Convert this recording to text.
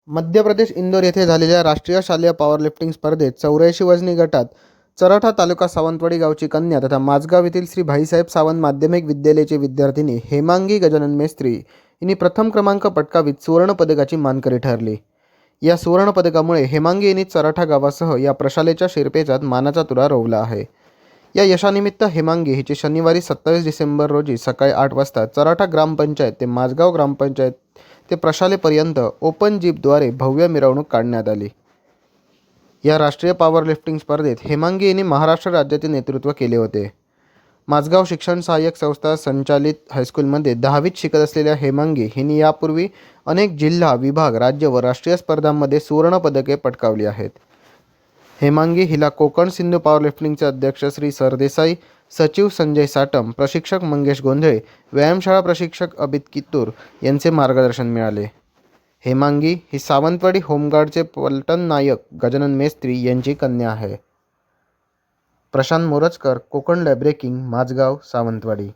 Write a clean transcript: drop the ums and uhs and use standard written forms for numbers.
मध्य प्रदेश इंदोर येथे झालेल्या राष्ट्रीय शालेय पॉवरलिफ्टिंग स्पर्धेत 84 वजनी गटात चरठा तालुका सावंतवाडी गावची कन्या तथा माझगाव येथील श्री भाईसाहेब सावंत माध्यमिक विद्यालयाची विद्यार्थिनी हेमांगी गजानन मेस्त्री हिने प्रथम क्रमांक पटकावीत सुवर्ण पदकाची मानकरी ठरली। या सुवर्ण पदकामुळे हेमांगी यांनी चरठा गावासह या प्रशालेच्या शिरपेचात मानाचा तुरा रोवला आहे। या यशानिमित्त हेमांगी हिची शनिवारी 27 डिसेंबर रोजी सकाळी 8 वाजता चराठा ग्रामपंचायत ते माझगाव ग्रामपंचायत ते प्रशालेपर्यंत ओपन जीपद्वारे भव्य मिरवणूक काढण्यात आली। या राष्ट्रीय पॉवरलिफ्टिंग स्पर्धेत हेमांगी यांनी महाराष्ट्र राज्याचे नेतृत्व केले होते। माझगाव शिक्षण सहाय्यक संस्था संचालित हायस्कूलमध्ये 10वीत शिकत असलेल्या हेमांगी हिने यापूर्वी अनेक जिल्हा, विभाग, राज्य व राष्ट्रीय स्पर्धांमध्ये सुवर्ण पदके पटकावली आहेत। हेमांगी हिला कोकण सिंधू पॉवरलिफ्टिंगचे अध्यक्ष श्री सरदेसाई, सचिव संजय साटम, प्रशिक्षक मंगेश गोंधळे, व्यायामशाळा प्रशिक्षक अभित कित्तूर यांचे मार्गदर्शन मिळाले। हेमांगी ही सावंतवाडी होमगार्डचे पलटन नायक गजानन मेस्त्री यांची कन्या आहे। Prashant Morajkar, Konkan live breaking, Majgaon, Sawantwadi.